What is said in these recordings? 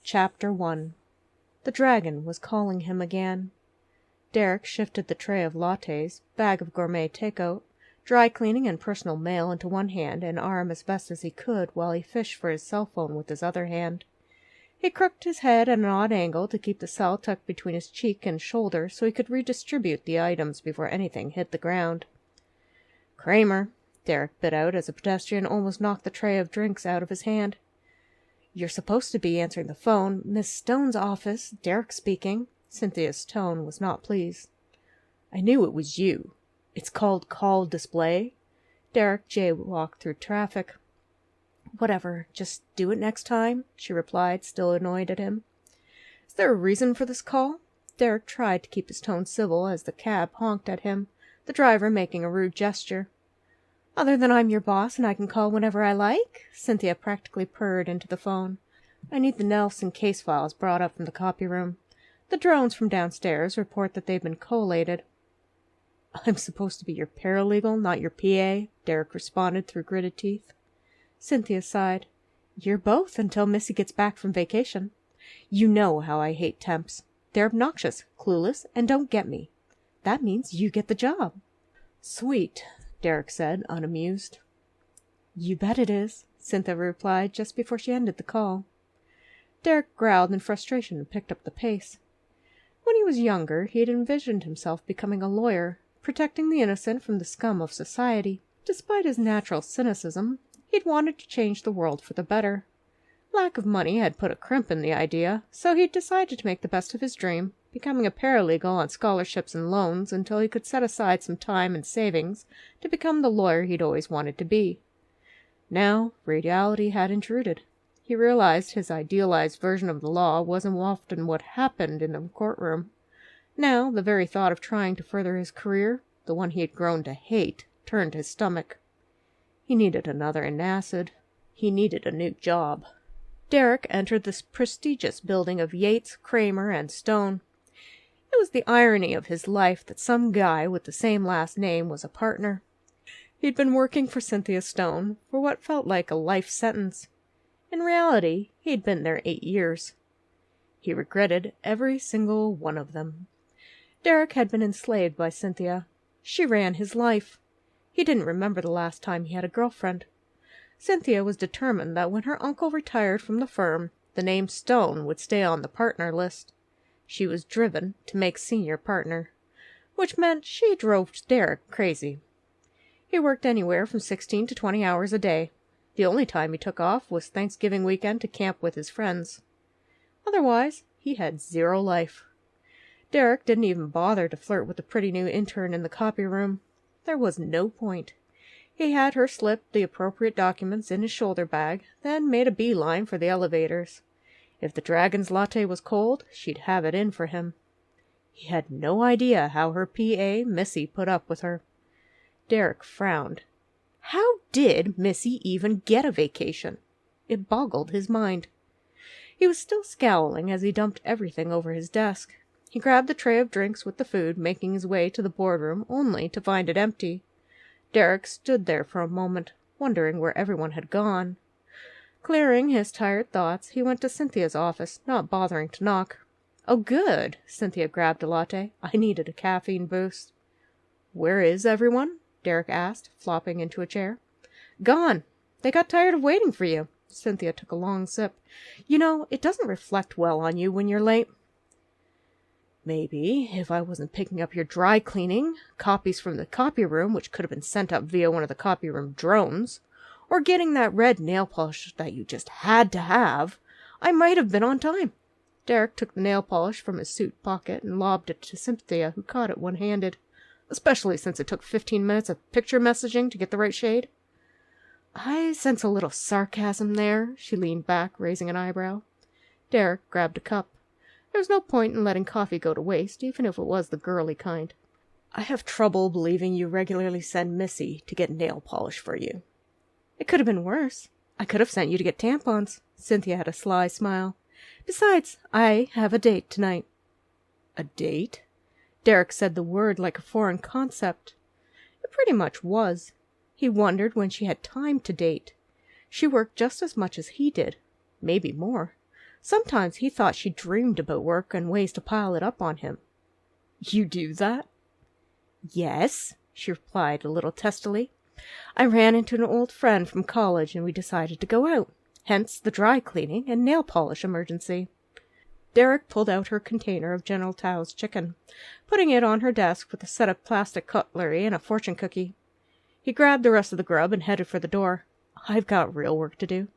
Chapter 1. The dragon was calling him again. Derek shifted the tray of lattes, bag of gourmet takeout, dry cleaning and personal mail into one hand and arm as best as he could while he fished for his cell phone with his other hand. He crooked his head at an odd angle to keep the cell tucked between his cheek and shoulder so he could redistribute the items before anything hit the ground. "Kramer," Derek bit out as a pedestrian almost knocked the tray of drinks out of his hand. "You're supposed to be answering the phone. Miss Stone's office. Derek speaking." Cynthia's tone was not pleased. "I knew it was you. It's called call display." Derek jaywalked through traffic. "Whatever. Just do it next time," she replied, still annoyed at him. "Is there a reason for this call?" Derek tried to keep his tone civil as the cab honked at him, the driver making a rude gesture. "Other than I'm your boss and I can call whenever I like?" Cynthia practically purred into the phone. "I need the Nelson case files brought up from the copy room. The drones from downstairs report that they've been collated." "I'm supposed to be your paralegal, not your PA," Derek responded through gritted teeth. Cynthia sighed. "You're both until Missy gets back from vacation. You know how I hate temps. They're obnoxious, clueless, and don't get me. That means you get the job." "Sweet," Derek said, unamused. "You bet it is," Cynthia replied just before she ended the call. Derek growled in frustration and picked up the pace. When he was younger, he had envisioned himself becoming a lawyer, protecting the innocent from the scum of society. Despite his natural cynicism, he'd wanted to change the world for the better. Lack of money had put a crimp in the idea, so he'd decided to make the best of his dream, becoming a paralegal on scholarships and loans until he could set aside some time and savings to become the lawyer he'd always wanted to be. Now, reality had intruded. He realized his idealized version of the law wasn't often what happened in the courtroom. Now, the very thought of trying to further his career, the one he had grown to hate, turned his stomach. He needed another antacid. He needed a new job. Derek entered this prestigious building of Yates, Kramer, and Stone. It was the irony of his life that some guy with the same last name was a partner. He'd been working for Cynthia Stone for what felt like a life sentence. In reality, he'd been there 8 years. He regretted every single one of them. Derek had been enslaved by Cynthia. She ran his life. He didn't remember the last time he had a girlfriend. Cynthia was determined that when her uncle retired from the firm, the name Stone would stay on the partner list. She was driven to make senior partner, which meant she drove Derek crazy. He worked anywhere from 16 to 20 hours a day. The only time he took off was Thanksgiving weekend to camp with his friends. Otherwise, he had zero life. Derek didn't even bother to flirt with the pretty new intern in the copy room. There was no point. He had her slip the appropriate documents in his shoulder bag, then made a beeline for the elevators. If the dragon's latte was cold, she'd have it in for him. He had no idea how her PA, Missy, put up with her. Derek frowned. How did Missy even get a vacation? It boggled his mind. He was still scowling as he dumped everything over his desk. He grabbed the tray of drinks with the food, making his way to the boardroom, only to find it empty. Derek stood there for a moment, wondering where everyone had gone. Clearing his tired thoughts, he went to Cynthia's office, not bothering to knock. "Oh, good!" Cynthia grabbed a latte. "I needed a caffeine boost." "Where is everyone?" Derek asked, flopping into a chair. "Gone. They got tired of waiting for you." Cynthia took a long sip. "You know, it doesn't reflect well on you when you're late." "Maybe, if I wasn't picking up your dry cleaning, copies from the copy room, which could have been sent up via one of the copy room drones, or getting that red nail polish that you just had to have, I might have been on time." Derek took the nail polish from his suit pocket and lobbed it to Cynthia, who caught it one-handed. "Especially since it took 15 minutes of picture messaging to get the right shade." "I sense a little sarcasm there." She leaned back, raising an eyebrow. Derek grabbed a cup. There was no point in letting coffee go to waste, even if it was the girly kind. "I have trouble believing you regularly send Missy to get nail polish for you." "It could have been worse. I could have sent you to get tampons." Cynthia had a sly smile. "Besides, I have a date tonight." "A date?" Derek said the word like a foreign concept. It pretty much was. He wondered when she had time to date. She worked just as much as he did, maybe more. Sometimes he thought she dreamed about work and ways to pile it up on him. "You do that?" "Yes," she replied a little testily. "I ran into an old friend from college and we decided to go out. Hence the dry cleaning and nail polish emergency." Derek pulled out her container of General Tao's chicken, putting it on her desk with a set of plastic cutlery and a fortune cookie. He grabbed the rest of the grub and headed for the door. "I've got real work to do."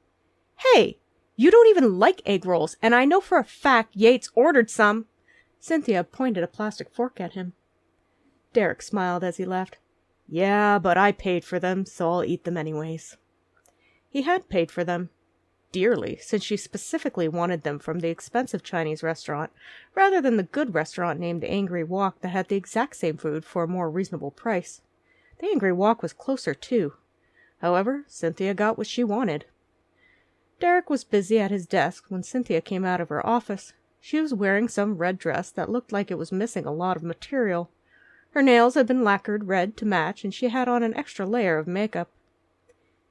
"Hey! You don't even like egg rolls, and I know for a fact Yates ordered some." Cynthia pointed a plastic fork at him. Derek smiled as he left. "Yeah, but I paid for them, so I'll eat them anyways." He had paid for them. Dearly, since she specifically wanted them from the expensive Chinese restaurant, rather than the good restaurant named the Angry Walk that had the exact same food for a more reasonable price. The Angry Walk was closer, too. However, Cynthia got what she wanted. Derek was busy at his desk when Cynthia came out of her office. She was wearing some red dress that looked like it was missing a lot of material. Her nails had been lacquered red to match, and she had on an extra layer of makeup.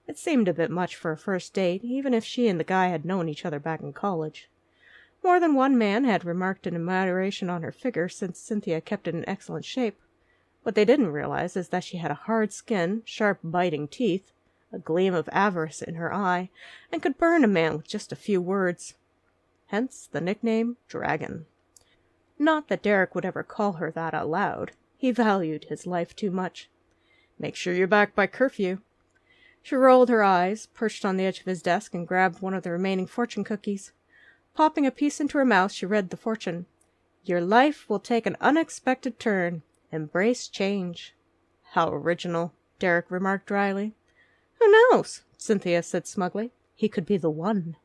It seemed a bit much for a first date, even if she and the guy had known each other back in college. More than one man had remarked an admiration on her figure since Cynthia kept it in excellent shape. What they didn't realize is that she had a hard skin, sharp biting teeth, a gleam of avarice in her eye, and could burn a man with just a few words. Hence the nickname Dragon. Not that Derek would ever call her that out loud. He valued his life too much. "Make sure you're back by curfew." She rolled her eyes, perched on the edge of his desk, and grabbed one of the remaining fortune cookies. Popping a piece into her mouth, she read the fortune. "Your life will take an unexpected turn. Embrace change." "How original," Derek remarked dryly. "Who knows?" Cynthia said smugly. "He could be the one."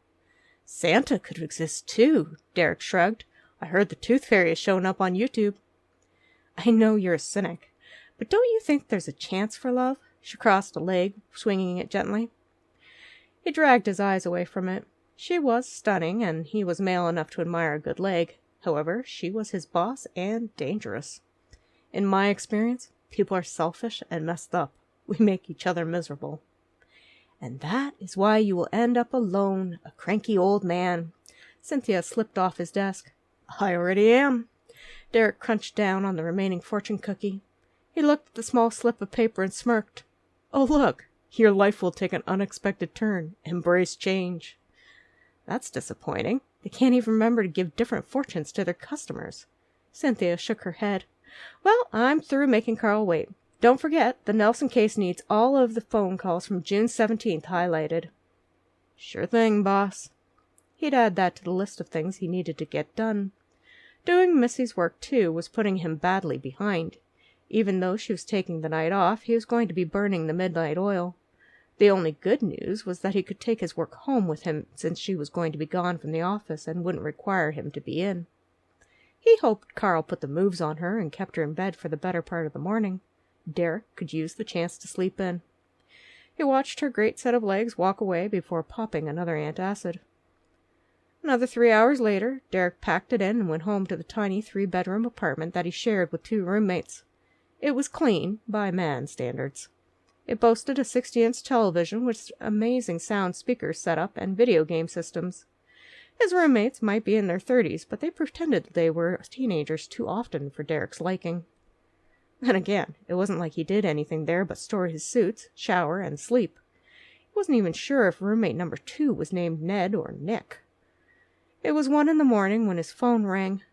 "Santa could exist, too," Derek shrugged. "I heard the Tooth Fairy has shown up on YouTube." "I know you're a cynic, but don't you think there's a chance for love?" She crossed a leg, swinging it gently. He dragged his eyes away from it. She was stunning, and he was male enough to admire a good leg. However, she was his boss and dangerous. "In my experience, people are selfish and messed up. We make each other miserable." "And that is why you will end up alone, a cranky old man." Cynthia slipped off his desk. "I already am." Derek crunched down on the remaining fortune cookie. He looked at the small slip of paper and smirked. "Oh, look, your life will take an unexpected turn. Embrace change." "That's disappointing. They can't even remember to give different fortunes to their customers." Cynthia shook her head. "Well, I'm through making Carl wait. Don't forget, the Nelson case needs all of the phone calls from June 17th highlighted." "Sure thing, boss." He'd add that to the list of things he needed to get done. Doing Missy's work, too, was putting him badly behind. Even though she was taking the night off, he was going to be burning the midnight oil. The only good news was that he could take his work home with him, since she was going to be gone from the office and wouldn't require him to be in. He hoped Carl put the moves on her and kept her in bed for the better part of the morning. Derek could use the chance to sleep in. He watched her great set of legs walk away before popping another antacid. Another 3 hours later, Derek packed it in and went home to the tiny 3-bedroom apartment that he shared with 2 roommates. It was clean, by man's standards. It boasted a 60-inch television with amazing sound speakers set up and video game systems. His roommates might be in their 30s, but they pretended they were teenagers too often for Derek's liking. Then again, it wasn't like he did anything there but store his suits, shower, and sleep. He wasn't even sure if roommate number 2 was named Ned or Nick. It was 1 in the morning when his phone rang.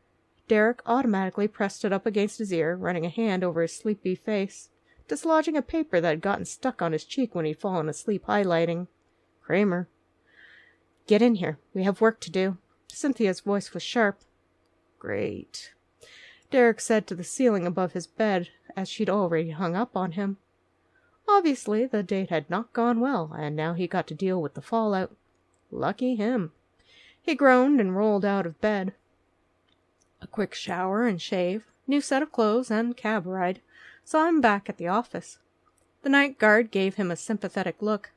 Derek automatically pressed it up against his ear, running a hand over his sleepy face, dislodging a paper that had gotten stuck on his cheek when he'd fallen asleep highlighting. Kramer. "Get in here. We have work to do." Cynthia's voice was sharp. "Great," Derek said to the ceiling above his bed, as she'd already hung up on him. Obviously, the date had not gone well, and now he got to deal with the fallout. Lucky him. He groaned and rolled out of bed. A quick shower and shave, new set of clothes, and cab ride saw him back at the office. The night guard gave him a sympathetic look.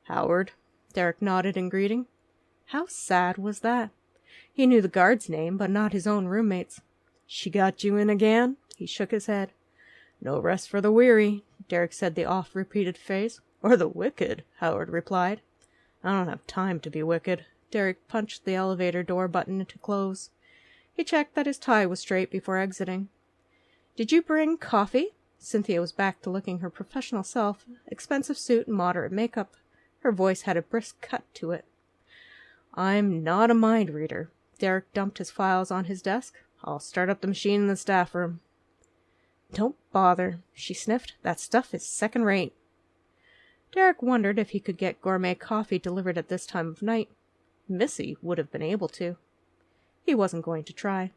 "Howard." Derek nodded in greeting. How sad was that? He knew the guard's name, but not his own roommate's. "She got you in again?" He shook his head. "No rest for the weary," Derek said the oft-repeated phrase. "Or the wicked," Howard replied. "I don't have time to be wicked." Derek punched the elevator door button to close. He checked that his tie was straight before exiting. "Did you bring coffee?" Cynthia was back to looking her professional self, expensive suit and moderate makeup. Her voice had a brisk cut to it. "I'm not a mind reader." Derek dumped his files on his desk. "I'll start up the machine in the staff room." "Don't bother," she sniffed. "That stuff is second rate." Derek wondered if he could get gourmet coffee delivered at this time of night. Missy would have been able to. He wasn't going to try.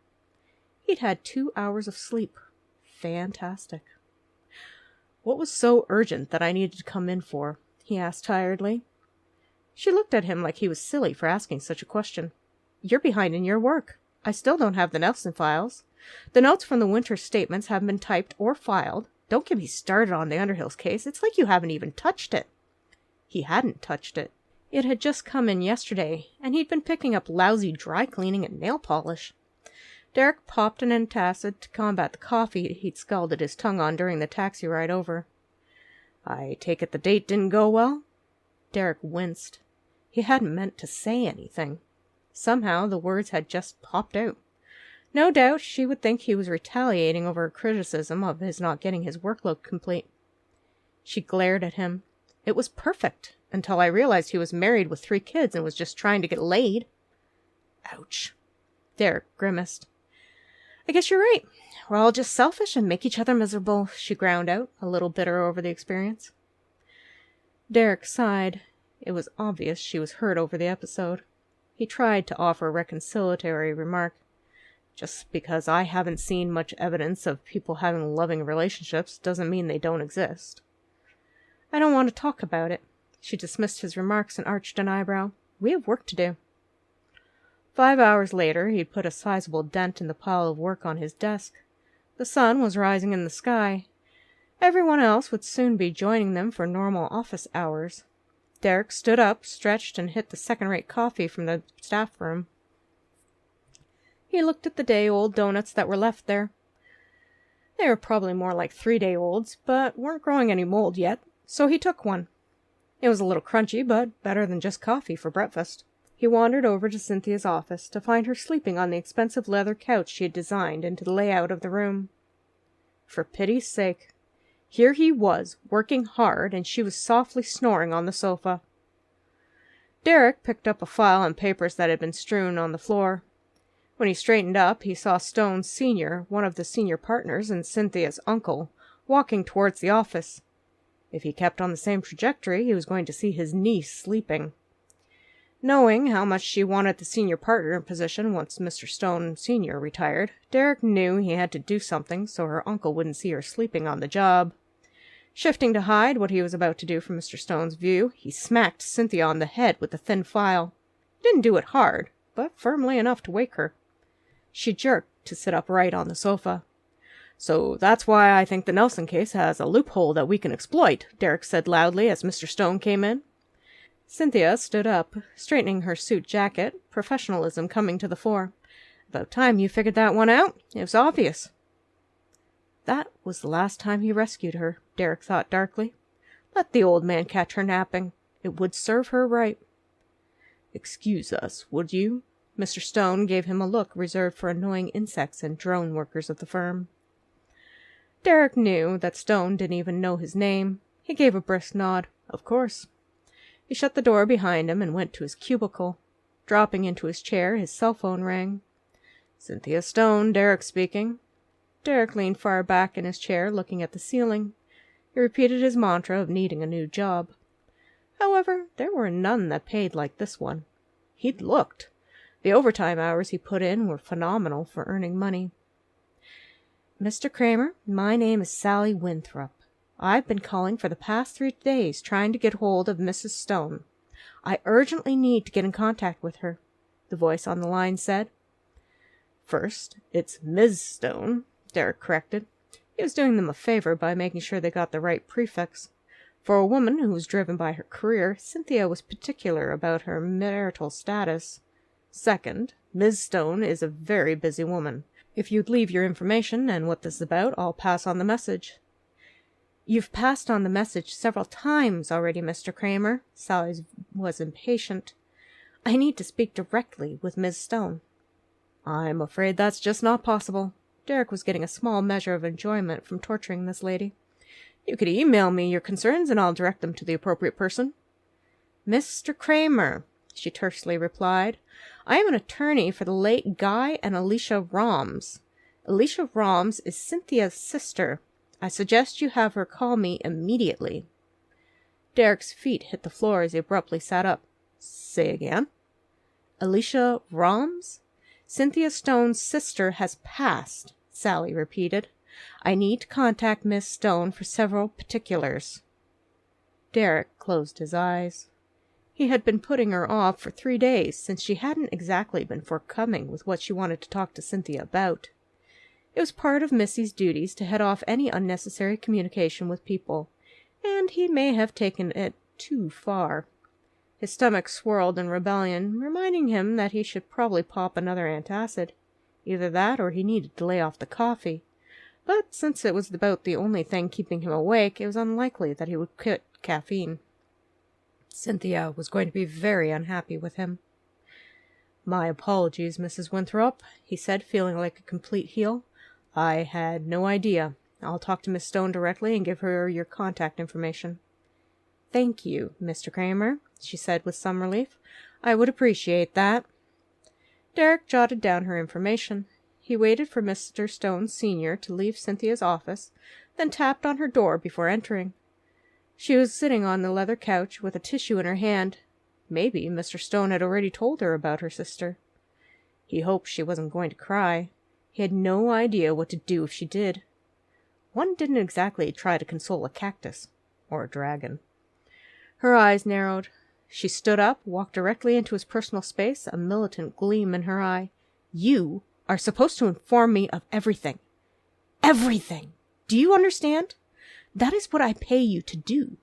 He'd had 2 hours of sleep. Fantastic. "What was so urgent that I needed to come in for?" he asked tiredly. She looked at him like he was silly for asking such a question. "You're behind in your work. I still don't have the Nelson files. The notes from the winter statements haven't been typed or filed. Don't get me started on the Underhills case. It's like you haven't even touched it." He hadn't touched it. It had just come in yesterday, and he'd been picking up lousy dry cleaning and nail polish. Derek popped an antacid to combat the coffee he'd scalded his tongue on during the taxi ride over. "I take it the date didn't go well?" Derek winced. He hadn't meant to say anything. Somehow the words had just popped out. No doubt she would think he was retaliating over her criticism of his not getting his workload complete. She glared at him. "It was perfect, until I realized he was married with 3 kids and was just trying to get laid." Ouch. Derek grimaced. "I guess you're right. We're all just selfish and make each other miserable," she ground out, a little bitter over the experience. Derek sighed. It was obvious she was hurt over the episode. He tried to offer a reconciliatory remark. "Just because I haven't seen much evidence of people having loving relationships doesn't mean they don't exist." "I don't want to talk about it." She dismissed his remarks and arched an eyebrow. "We have work to do." 5 hours later, he'd put a sizable dent in the pile of work on his desk. The sun was rising in the sky. Everyone else would soon be joining them for normal office hours. Derek stood up, stretched, and hit the second-rate coffee from the staff room. He looked at the day-old donuts that were left there. They were probably more like 3-day-olds, but weren't growing any mold yet, so he took one. It was a little crunchy, but better than just coffee for breakfast. He wandered over to Cynthia's office to find her sleeping on the expensive leather couch she had designed into the layout of the room. For pity's sake. Here he was, working hard, and she was softly snoring on the sofa. Derek picked up a file and papers that had been strewn on the floor. When he straightened up, he saw Stone Sr., one of the senior partners and Cynthia's uncle, walking towards the office. If he kept on the same trajectory, he was going to see his niece sleeping. Knowing how much she wanted the senior partner position once Mr. Stone Sr. retired, Derek knew he had to do something so her uncle wouldn't see her sleeping on the job. Shifting to hide what he was about to do from Mr. Stone's view, he smacked Cynthia on the head with the thin file. He didn't do it hard, but firmly enough to wake her. She jerked to sit upright on the sofa. "So that's why I think the Nelson case has a loophole that we can exploit," Derek said loudly as Mr. Stone came in. Cynthia stood up, straightening her suit jacket, professionalism coming to the fore. "About time you figured that one out. It was obvious." That was the last time he rescued her, Derek thought darkly. Let the old man catch her napping. It would serve her right. "Excuse us, would you?" Mr. Stone gave him a look reserved for annoying insects and drone workers of the firm. Derek knew that Stone didn't even know his name. He gave a brisk nod. Of course. He shut the door behind him and went to his cubicle. Dropping into his chair, his cell phone rang. "Cynthia Stone, Derek speaking." Derek leaned far back in his chair, looking at the ceiling. He repeated his mantra of needing a new job. However, there were none that paid like this one. He'd looked. The overtime hours he put in were phenomenal for earning money. "Mr. Kramer, my name is Sally Winthrop. I've been calling for the past 3 days trying to get hold of Mrs. Stone. I urgently need to get in contact with her," the voice on the line said. "First, it's Ms. Stone," Derek corrected. He was doing them a favor by making sure they got the right prefix. For a woman who was driven by her career, Cynthia was particular about her marital status. "Second, Ms. Stone is a very busy woman. If you'd leave your information and what this is about, I'll pass on the message." "You've passed on the message several times already, Mr. Kramer." Sally was impatient. I need to speak directly with Miss Stone." "I'm afraid that's just not possible." Derek was getting a small measure of enjoyment from torturing this lady. "You could email me your concerns, and I'll direct them to the appropriate person." "Mr. Kramer," she tersely replied, "I am an attorney for the late Guy and Alicia Roms. Alicia Roms is Cynthia's sister. I suggest you have her call me immediately." Derek's feet hit the floor as he abruptly sat up. "Say again?" "Alicia Roms? Cynthia Stone's sister has passed," Sally repeated. "I need to contact Miss Stone for several particulars." Derek closed his eyes. He had been putting her off for 3 days, since she hadn't exactly been forthcoming with what she wanted to talk to Cynthia about. It was part of Missy's duties to head off any unnecessary communication with people, and he may have taken it too far. His stomach swirled in rebellion, reminding him that he should probably pop another antacid. Either that, or he needed to lay off the coffee. But since it was about the only thing keeping him awake, it was unlikely that he would quit caffeine. Cynthia was going to be very unhappy with him. "My apologies, Mrs. Winthrop," he said, feeling like a complete heel. "I had no idea. I'll talk to Miss Stone directly and give her your contact information." "Thank you, Mr. Kramer," she said with some relief. "I would appreciate that." Derek jotted down her information. He waited for Mr. Stone Sr. to leave Cynthia's office, then tapped on her door before entering. She was sitting on the leather couch with a tissue in her hand. Maybe Mr. Stone had already told her about her sister. He hoped she wasn't going to cry. He had no idea what to do if she did. One didn't exactly try to console a cactus or a dragon. Her eyes narrowed. She stood up, walked directly into his personal space, a militant gleam in her eye. "You are supposed to inform me of everything. Everything! Do you understand? That is what I pay you to do.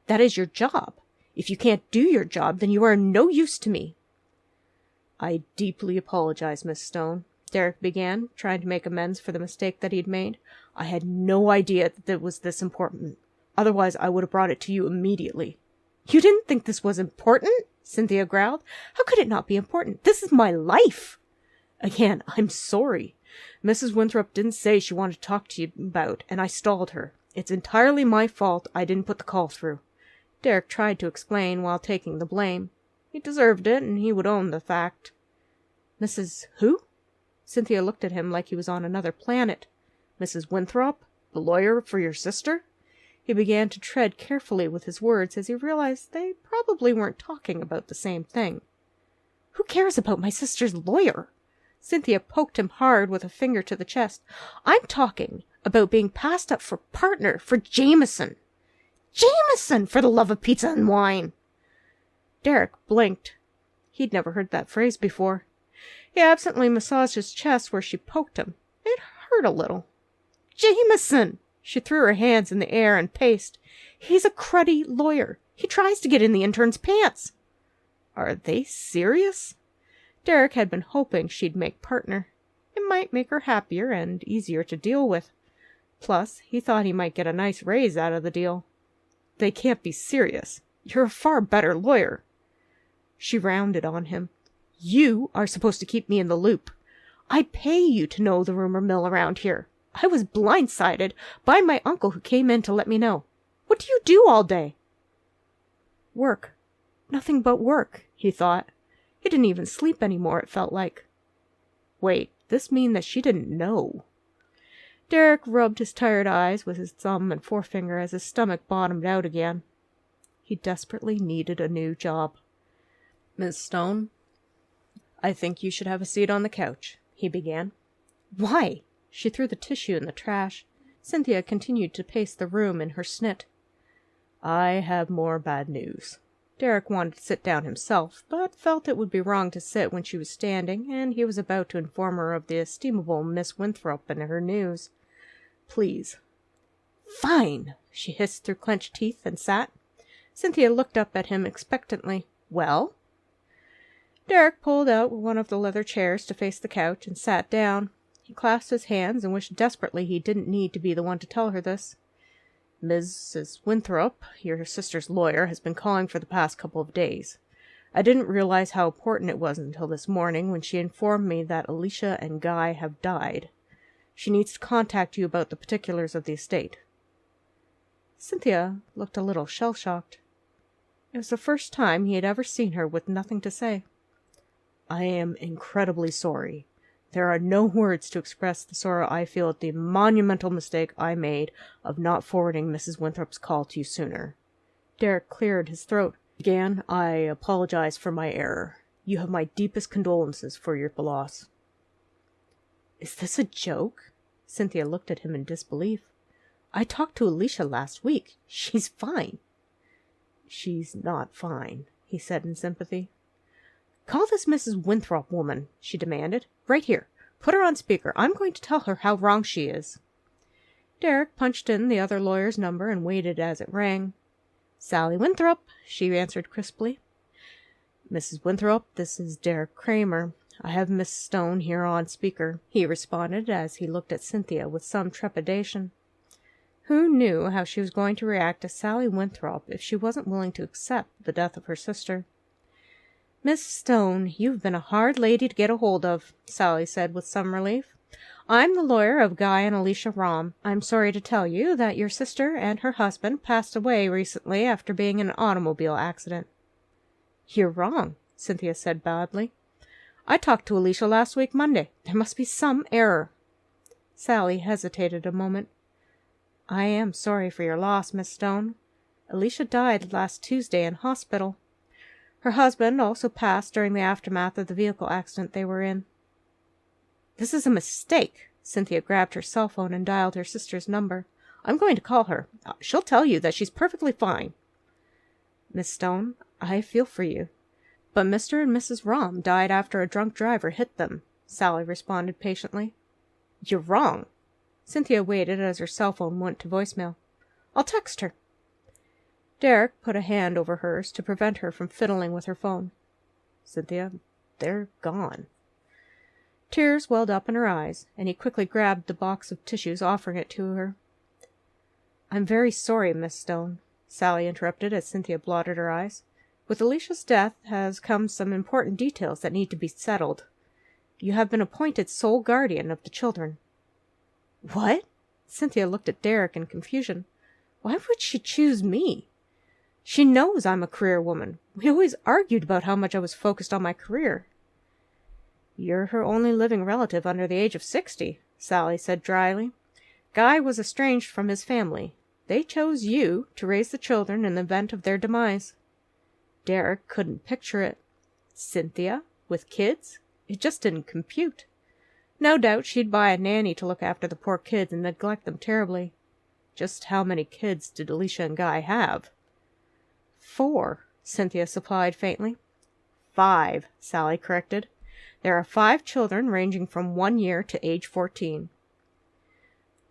That is your job. If you can't do your job, then you are no use to me." "I deeply apologize, Miss Stone," Derek began, trying to make amends for the mistake that he'd made. "I had no idea that it was this important. Otherwise, I would have brought it to you immediately." "You didn't think this was important?" Cynthia growled. "How could it not be important? This is my life." "Again, I'm sorry. Mrs. Winthrop didn't say she wanted to talk to you about, and I stalled her. It's entirely my fault I didn't put the call through." Derek tried to explain while taking the blame. He deserved it, and he would own the fact. "Mrs. who?" Cynthia looked at him like he was on another planet. "Mrs. Winthrop? The lawyer for your sister?" He began to tread carefully with his words as he realized they probably weren't talking about the same thing. "Who cares about my sister's lawyer?" Cynthia poked him hard with a finger to the chest. "I'm talking about being passed up for partner for Jameson." "Jameson, for the love of pizza and wine!" Derek blinked. He'd never heard that phrase before. He absently massaged his chest where she poked him. It hurt a little. "Jameson!" She threw her hands in the air and paced. "He's a cruddy lawyer. He tries to get in the intern's pants." Are they serious? Derek had been hoping she'd make partner. It might make her happier and easier to deal with. Plus, he thought he might get a nice raise out of the deal. "They can't be serious. You're a far better lawyer." She rounded on him. "You are supposed to keep me in the loop. I pay you to know the rumor mill around here. I was blindsided by my uncle who came in to let me know. What do you do all day?" "Work. Nothing but work," he thought. He didn't even sleep anymore, it felt like. Wait, this mean that she didn't know? Derek rubbed his tired eyes with his thumb and forefinger as his stomach bottomed out again. He desperately needed a new job. "Miss Stone, I think you should have a seat on the couch," he began. "Why?" She threw the tissue in the trash. Cynthia continued to pace the room in her snit. "I have more bad news." Derek wanted to sit down himself, but felt it would be wrong to sit when she was standing, and he was about to inform her of the estimable Miss Winthrop and her news. "Please." "Fine!" she hissed through clenched teeth and sat. Cynthia looked up at him expectantly. "Well?" Derek pulled out one of the leather chairs to face the couch and sat down. He clasped his hands and wished desperately he didn't need to be the one to tell her this. "Mrs. Winthrop, your sister's lawyer, has been calling for the past couple of days. I didn't realize how important it was until this morning when she informed me that Alicia and Guy have died. She needs to contact you about the particulars of the estate." Cynthia looked a little shell-shocked. It was the first time he had ever seen her with nothing to say. "I am incredibly sorry. There are no words to express the sorrow I feel at the monumental mistake I made of not forwarding Mrs. Winthrop's call to you sooner." Derek cleared his throat. "Again, I apologize for my error. You have my deepest condolences for your loss." "Is this a joke?" Cynthia looked at him in disbelief. "I talked to Alicia last week. She's fine." "She's not fine," he said in sympathy. "Call this Mrs. Winthrop woman," she demanded. "Right here. Put her on speaker. I'm going to tell her how wrong she is." Derek punched in the other lawyer's number and waited as it rang. "Sally Winthrop," she answered crisply. "Mrs. Winthrop, this is Derek Kramer. I have Miss Stone here on speaker," he responded as he looked at Cynthia with some trepidation. Who knew how she was going to react to Sally Winthrop if she wasn't willing to accept the death of her sister? "Miss Stone, you've been a hard lady to get a hold of," Sally said with some relief. "I'm the lawyer of Guy and Alicia Rom. I'm sorry to tell you that your sister and her husband passed away recently after being in an automobile accident." "You're wrong," Cynthia said badly. "I talked to Alicia last week Monday. There must be some error." Sally hesitated a moment. "I am sorry for your loss, Miss Stone. Alicia died last Tuesday in hospital. Her husband also passed during the aftermath of the vehicle accident they were in." "This is a mistake." Cynthia grabbed her cell phone and dialed her sister's number. "I'm going to call her. She'll tell you that she's perfectly fine." "Miss Stone, I feel for you. But Mr. and Mrs. Rom died after a drunk driver hit them," Sally responded patiently. "You're wrong." Cynthia waited as her cell phone went to voicemail. "I'll text her." Derek put a hand over hers to prevent her from fiddling with her phone. "Cynthia, they're gone." Tears welled up in her eyes, and he quickly grabbed the box of tissues, offering it to her. "I'm very sorry, Miss Stone," Sally interrupted as Cynthia blotted her eyes. "With Alicia's death has come some important details that need to be settled. You have been appointed sole guardian of the children." "What?" Cynthia looked at Derek in confusion. "Why would she choose me? She knows I'm a career woman. We always argued about how much I was focused on my career." "You're her only living relative under the age of 60, Sally said dryly. "Guy was estranged from his family. They chose you to raise the children in the event of their demise." Derek couldn't picture it. Cynthia? With kids? It just didn't compute. No doubt she'd buy a nanny to look after the poor kids and neglect them terribly. Just how many kids did Alicia and Guy have? 4, Cynthia supplied faintly. 5, Sally corrected. "There are 5 children ranging from 1 year to age 14.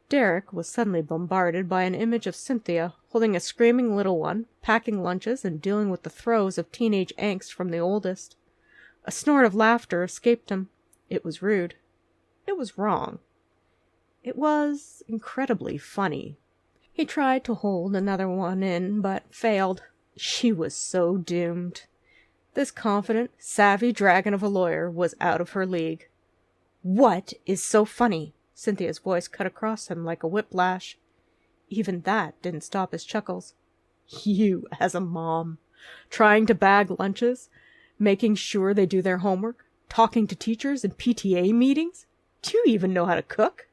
Derek was suddenly bombarded by an image of Cynthia holding a screaming little one, packing lunches, and dealing with the throes of teenage angst from the oldest. A snort of laughter escaped him. It was rude. It was wrong. It was incredibly funny. He tried to hold another one in, but failed. She was so doomed. This confident, savvy dragon of a lawyer was out of her league. "What is so funny?" Cynthia's voice cut across him like a whiplash. Even that didn't stop his chuckles. "You as a mom, trying to bag lunches, making sure they do their homework, talking to teachers in PTA meetings? Do you even know how to cook?"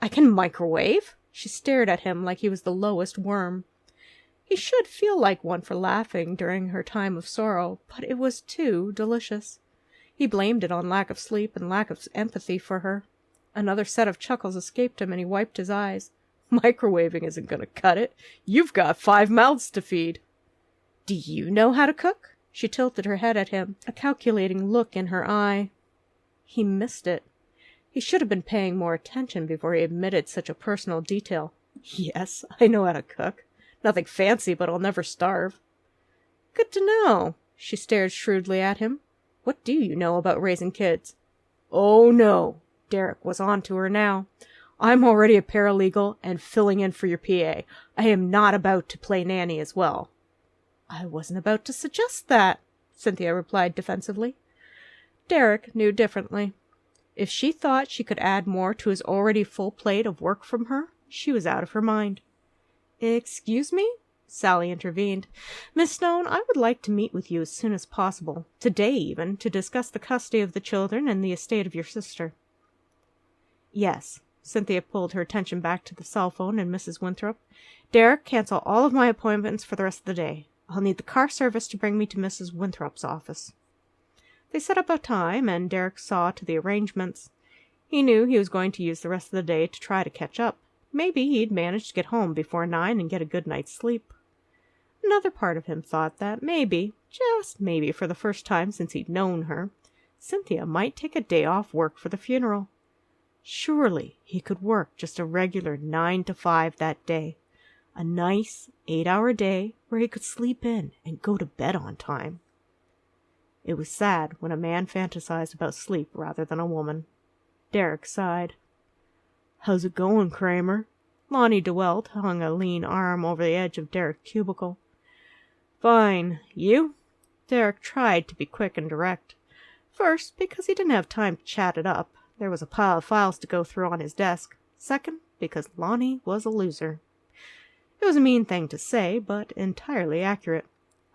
"I can microwave." She stared at him like he was the lowest worm. He should feel like one for laughing during her time of sorrow, but it was too delicious. He blamed it on lack of sleep and lack of empathy for her. Another set of chuckles escaped him, and he wiped his eyes. "Microwaving isn't going to cut it. You've got 5 mouths to feed." "Do you know how to cook?" She tilted her head at him, a calculating look in her eye. He missed it. He should have been paying more attention before he admitted such a personal detail. "Yes, I know how to cook. Nothing fancy, but I'll never starve." "Good to know." She stared shrewdly at him. "What do you know about raising kids?" "Oh, no." Derek was on to her now. "I'm already a paralegal and filling in for your PA. I am not about to play nanny as well." "I wasn't about to suggest that." Cynthia replied defensively. Derek knew differently. If she thought she could add more to his already full plate of work from her, she was out of her mind. "Excuse me?" Sally intervened. "Miss Stone, I would like to meet with you as soon as possible, today even, to discuss the custody of the children and the estate of your sister." "Yes." Cynthia pulled her attention back to the cell phone and Mrs. Winthrop. "Derek, cancel all of my appointments for the rest of the day. I'll need the car service to bring me to Mrs. Winthrop's office." They set up a time, and Derek saw to the arrangements. He knew he was going to use the rest of the day to try to catch up. Maybe he'd manage to get home before 9 and get a good night's sleep. Another part of him thought that maybe, just maybe for the first time since he'd known her, Cynthia might take a day off work for the funeral. Surely he could work just a regular 9 to 5 that day. A nice 8-hour day where he could sleep in and go to bed on time. It was sad when a man fantasized about sleep rather than a woman. Derek sighed. "How's it going, Kramer?" Lonnie DeWelt hung a lean arm over the edge of Derek's cubicle. "Fine. You?" Derek tried to be quick and direct. First, because he didn't have time to chat it up. There was a pile of files to go through on his desk. Second, because Lonnie was a loser. It was a mean thing to say, but entirely accurate.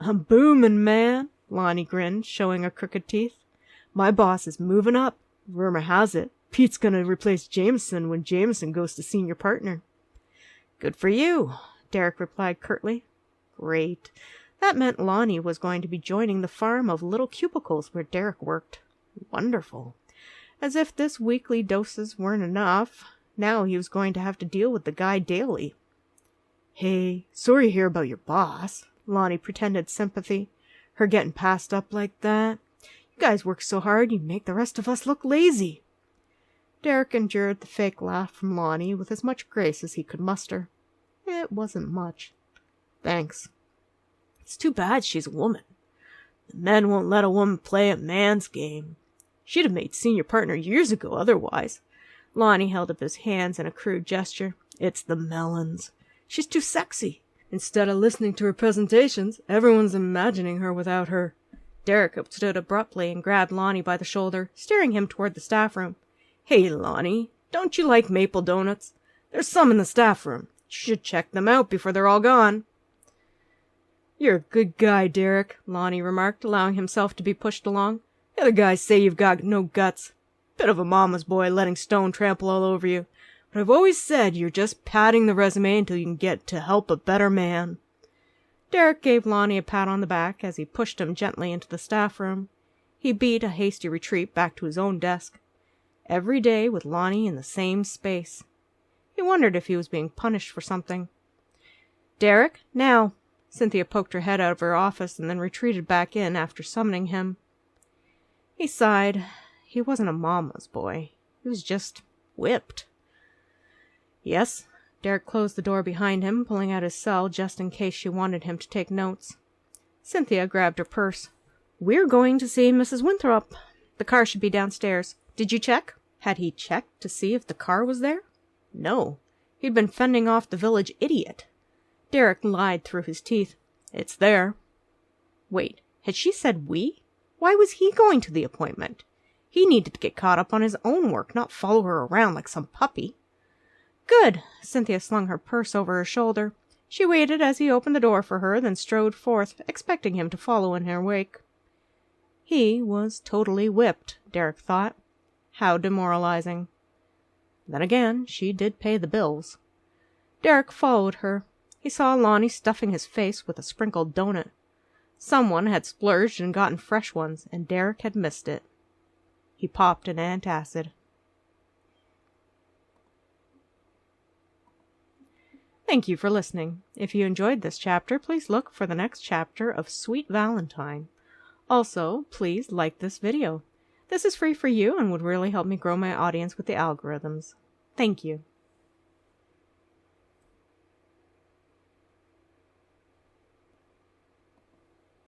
"I'm booming, man," Lonnie grinned, showing her crooked teeth. "My boss is moving up. Rumor has it, Pete's gonna replace Jameson when Jameson goes to senior partner." "Good for you," Derek replied curtly. Great. That meant Lonnie was going to be joining the farm of little cubicles where Derek worked. Wonderful. As if this weekly doses weren't enough, now he was going to have to deal with the guy daily. "Hey, sorry to hear about your boss." Lonnie pretended sympathy. "Her getting passed up like that. You guys work so hard you make the rest of us look lazy." Derek endured the fake laugh from Lonnie with as much grace as he could muster. It wasn't much. "Thanks. It's too bad she's a woman. The men won't let a woman play a man's game. She'd have made senior partner years ago otherwise." Lonnie held up his hands in a crude gesture. "It's the melons. She's too sexy. Instead of listening to her presentations, everyone's imagining her without her." Derek stood abruptly and grabbed Lonnie by the shoulder, steering him toward the staff room. "Hey, Lonnie, don't you like maple donuts? There's some in the staff room. You should check them out before they're all gone." "You're a good guy, Derek," Lonnie remarked, allowing himself to be pushed along. "The other guys say you've got no guts. Bit of a mama's boy letting Stone trample all over you. But I've always said you're just padding the resume until you can get to help a better man." Derek gave Lonnie a pat on the back as he pushed him gently into the staff room. He beat a hasty retreat back to his own desk. Every day with Lonnie in the same space. He wondered if he was being punished for something. "Derek, now." Cynthia poked her head out of her office and then retreated back in after summoning him. He sighed. He wasn't a mama's boy. He was just whipped. "Yes." Derek closed the door behind him, pulling out his cell just in case she wanted him to take notes. Cynthia grabbed her purse. "We're going to see Mrs. Winthrop. The car should be downstairs. Did you check?" Had he checked to see if the car was there? No. He'd been fending off the village idiot. Derek lied through his teeth. "It's there." Wait, had she said we? Why was he going to the appointment? He needed to get caught up on his own work, not follow her around like some puppy. "Good." Cynthia slung her purse over her shoulder. She waited as he opened the door for her, then strode forth, expecting him to follow in her wake. He was totally whipped, Derek thought. How demoralizing. Then again, she did pay the bills. Derek followed her. He saw Lonnie stuffing his face with a sprinkled donut. Someone had splurged and gotten fresh ones, and Derek had missed it. He popped an antacid. Thank you for listening. If you enjoyed this chapter, please look for the next chapter of Sweet Valentine. Also, please like this video. This is free for you and would really help me grow my audience with the algorithms. Thank you.